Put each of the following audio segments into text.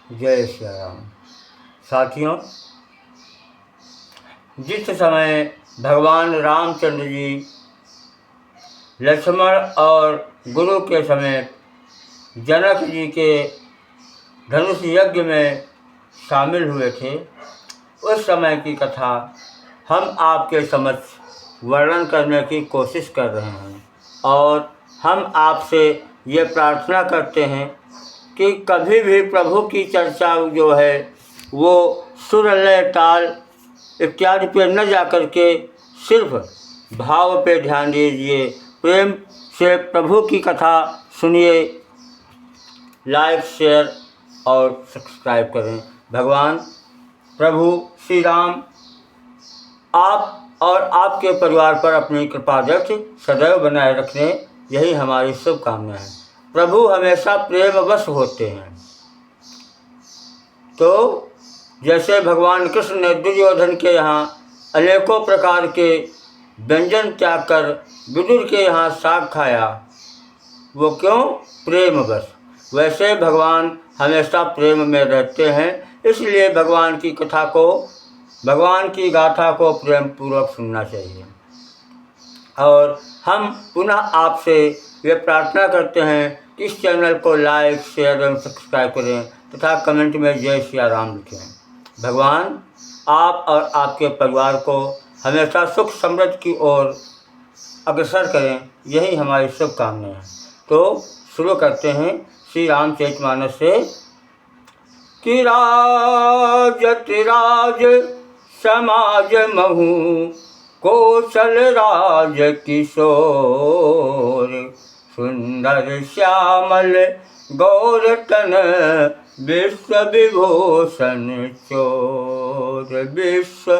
जय श्री राम। साथियों, जिस समय भगवान रामचंद्र जी लक्ष्मण और गुरु के समेत जनक जी के धनुष यज्ञ में शामिल हुए थे, उस समय की कथा हम आपके समक्ष वर्णन करने की कोशिश कर रहे हैं और हम आपसे ये प्रार्थना करते हैं कि कभी भी प्रभु की चर्चा जो है वो सुर लय ताल इत्यादि पे न जाकर के सिर्फ भाव पे ध्यान दीजिए। प्रेम से प्रभु की कथा सुनिए, लाइक शेयर और सब्सक्राइब करें। भगवान प्रभु श्री राम आप और आपके परिवार पर अपनी कृपा दृष्टि सदैव बनाए रखने, यही हमारी शुभकामना है। प्रभु हमेशा प्रेमवश होते हैं। तो जैसे भगवान कृष्ण ने दुर्योधन के यहाँ अनेकों प्रकार के व्यंजन त्याग कर विदुर के यहाँ साग खाया, वो क्यों? प्रेमवश। वैसे भगवान हमेशा प्रेम में रहते हैं, इसलिए भगवान की कथा को, भगवान की गाथा को प्रेम पूर्वक सुनना चाहिए। और हम पुनः आपसे ये प्रार्थना करते हैं कि इस चैनल को लाइक शेयर एवं सब्सक्राइब करें तथा कमेंट में जय श्री राम लिखें। भगवान आप और आपके परिवार को हमेशा सुख समृद्धि की ओर अग्रसर करें, यही हमारी शुभकामना है। तो शुरू करते हैं श्री रामचरितमानस से कि राजत राज समाज महु कौशल राज किशोर सुंदर श्यामल गौरतन विश्व विभूषण चोर विश्व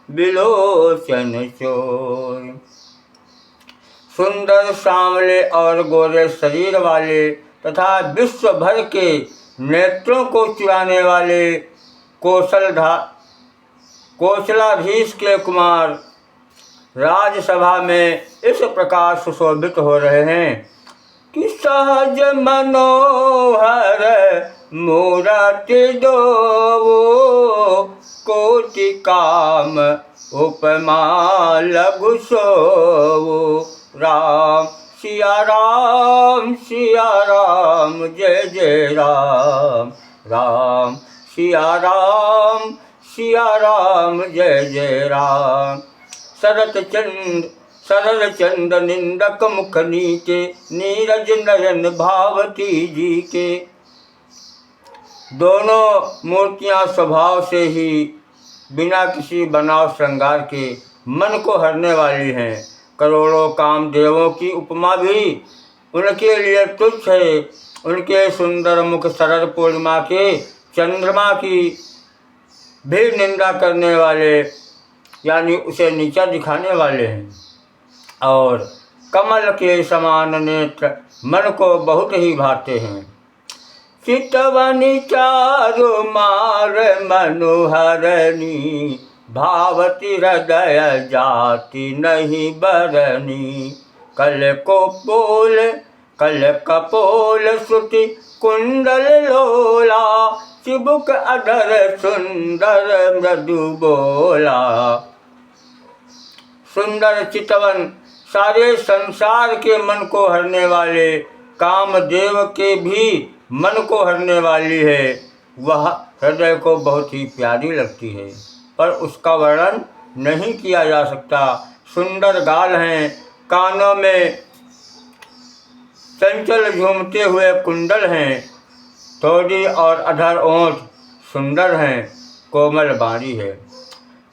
विलोचन चोर। सुंदर सांवले और गोरे शरीर वाले तथा विश्व भर के नेत्रों को चुराने वाले कौशलाधीश के कुमार राजसभा में इस प्रकार सुशोभित हो रहे हैं कि सहज मनोहर मूरति दो कोटि काम उपमा लघु सोवो। राम सिया राम जय जय राम। राम सिया राम जय जय राम। सरल चंद निंदक मुख नीचे नीरज नयन भावती जी के। दोनों मूर्तियां स्वभाव से ही बिना किसी बनाव श्रृंगार के मन को हरने वाली हैं। करोड़ों कामदेवों की उपमा भी उनके लिए तुच्छ है। उनके सुंदर मुख सरल पूर्णिमा के चंद्रमा की भी निंदा करने वाले, यानी उसे नीचा दिखाने वाले हैं। और कमल के समान नेत्र मन को बहुत ही भाते हैं। चितवनी चारु मार मनोहरनी भावती हृदय जाति नहीं बरनी। कल कपोल सुति कुंडल लोला चिबुक अधर सुंदर मृदु बोला। सुंदर चितवन सारे संसार के मन को हरने वाले कामदेव के भी मन को हरने वाली है। वह हृदय को बहुत ही प्यारी लगती है, पर उसका वर्णन नहीं किया जा सकता। सुंदर गाल हैं, कानों में चंचल झूमते हुए कुंडल हैं, थोड़ी और अधर ओंठ सुंदर हैं, कोमल बाणी है।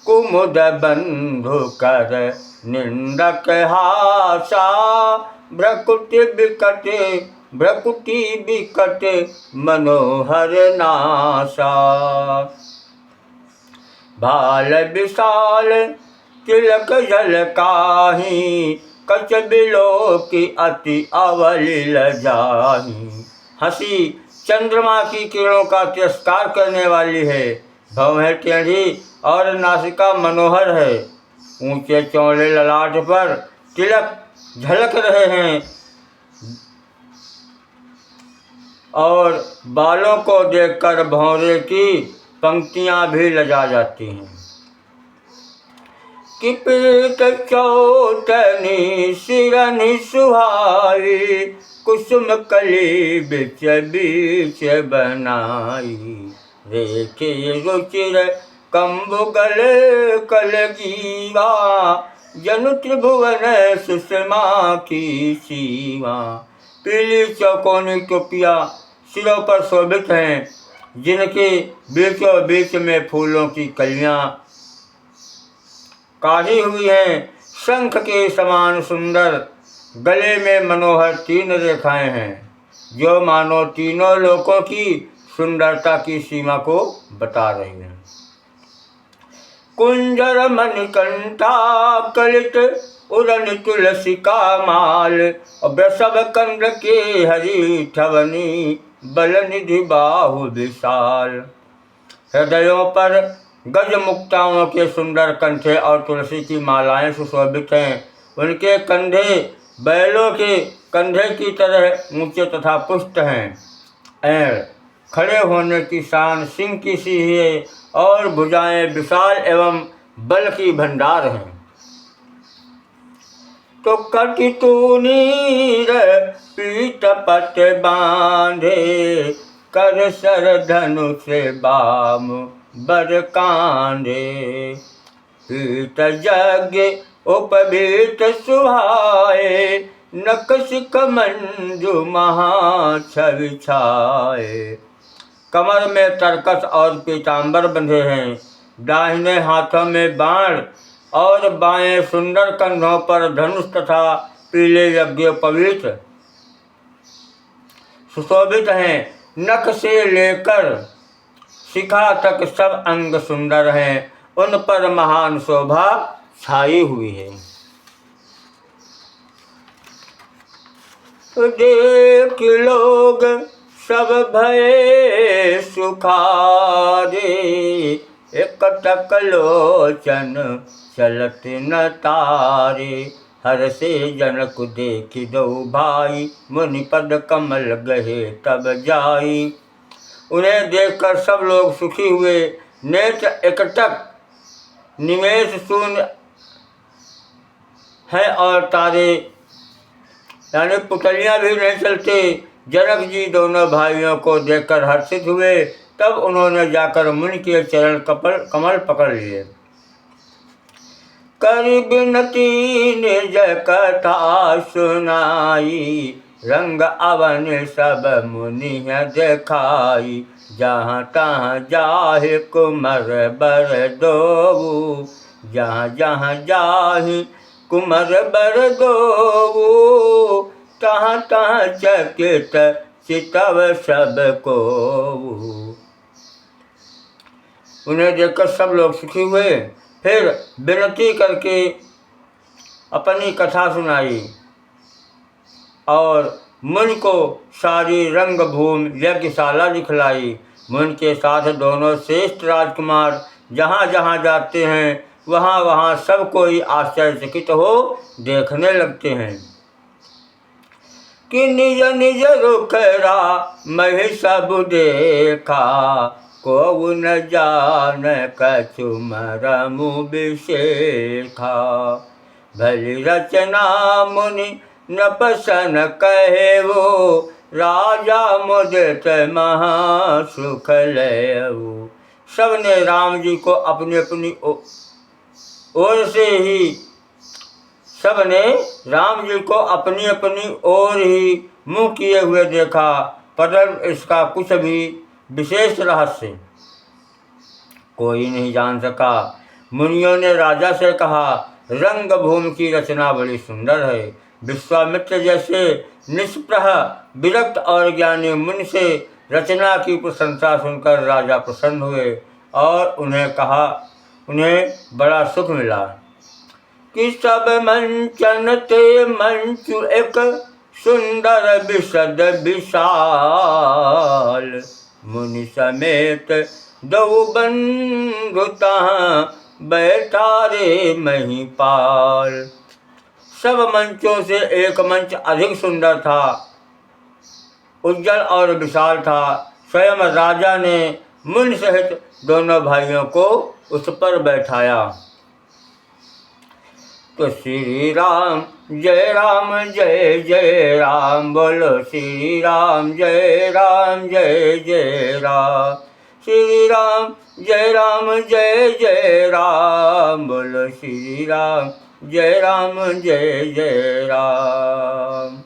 कुमुद बंधु कर निंदक हासा भ्रकुटी बिकट मनोहर नासा। भाल विशाल तिलक जल काही कच बिलो की अति अवलिल जाही। हंसी चंद्रमा की किरणों का तिरस्कार करने वाली है। भौहें टेढ़ी और नासिका मनोहर है। ऊंचे चौड़े ललाट पर तिलक झलक रहे हैं और बालों को देखकर भौरे की पंक्तियां भी लजा जाती हैं कि पीत चौतनी सिरनि सुहाई, कुसुम कली बिच बीच बनाई, रेखे रुचिर कंबु गले कलगीवा, जनु त्रिभुवन सुषमा की सीवा। पीली चौकोनी टोपियाँ सिरों पर शोभित हैं, जिनके बीचों बीच में फूलों की कलियाँ काढ़ी हुई हैं। शंख के समान सुंदर गले में मनोहर 3 रेखाएं हैं, जो मानो तीनों लोकों की सुंदरता की सीमा को बता रही हैं। कुंजर मणिकंठा कलित उड़न तुलसी का माल, वृषभ कंद के हरि ठवनी, बल निधि बाहु विशाल। हृदयों पर गज मुक्ताओं के सुंदर कंठे और तुलसी की मालाएं सुशोभित हैं। उनके कंधे बैलों के कंधे की तरह ऊंचे तथा पुष्ट हैं। ऐर खड़े होने की शान सिंह की सी है और भुजाएं विशाल एवं बल की भंडार हैं। तो कटि तूनीर पीठ पट बांधे, कर सर धनुष बाम बर कांधे, पीत यज्ञ उपवीत सुहाए, नकसिक मंजु महाछवि छाए। कमर में तरकस और पीताम्बर बंधे हैं, दाहिने हाथों में बाण और बाएं सुंदर कंधों पर धनुष तथा पीले यज्ञोपवीत सुशोभित हैं। नख से लेकर शिखा तक सब अंग सुंदर हैं, उन पर महान शोभा छाई हुई है। देख लोग सब भये सुखारे, एकटक लोचन चलत न तारे, हर से जनक देखि दो भाई, मुनि पद कमल गहे तब जाई। उन्हें देखकर सब लोग सुखी हुए, नेत्र एकटक निमेष शून्य है और तारे यानी पुतलियाँ भी नहीं चलते। जनक जी दोनों भाइयों को देखकर हर्षित हुए। तब उन्होंने जाकर मुनि के चरण कमल पकड़ लिए। करि बिनती निज कथा सुनाई, रंग अवन सब मुनि देखाई, जहाँ तहाँ जाहि कुमर बर दोऊ, जहाँ जहाँ जाहि कुमर बर दोऊ, तहाँ तहाँ चकित चितव सब को। उन्हें देखकर सब लोग सुखी हुए। फिर विनती करके अपनी कथा सुनाई और मुनि को सारी रंगभूमि यज्ञशाला दिखलाई। मुनि के साथ दोनों श्रेष्ठ राजकुमार जहाँ जहाँ जाते हैं वहाँ वहाँ सब कोई आश्चर्यचकित हो देखने लगते हैं कि निज निज रुखरा महि सब देखा, को न जान कछु मरमु विशेखा। भली रचना मुनि न पसन कहे वो, राजा मुदित महासुख लेऊ। सबने राम जी को अपनी अपनी ओर से ही मुँह किए हुए देखा, पर इसका कुछ भी विशेष रहस्य कोई नहीं जान सका। मुनियों ने राजा से कहा, रंगभूमि की रचना बड़ी सुंदर है। विश्वामित्र जैसे निष्प्रह विरक्त और ज्ञानी मुनि से रचना की प्रशंसा सुनकर राजा प्रसन्न हुए और उन्हें बड़ा सुख मिला कि सब मंचन ते मंचु एक सुंदर विशद विशाल, मुनि समेत दो बंधु तहाँ बैठा रे महिपाल। सब मंचों से एक मंच अधिक सुंदर था उज्जवल और विशाल था। स्वयं राजा ने मुनि सहित दोनों भाइयों को उस पर बैठाया। तो श्री राम जय राम, बोलो श्री राम जय जय राम। श्री राम जय राम, बोलो श्री राम जय जय राम।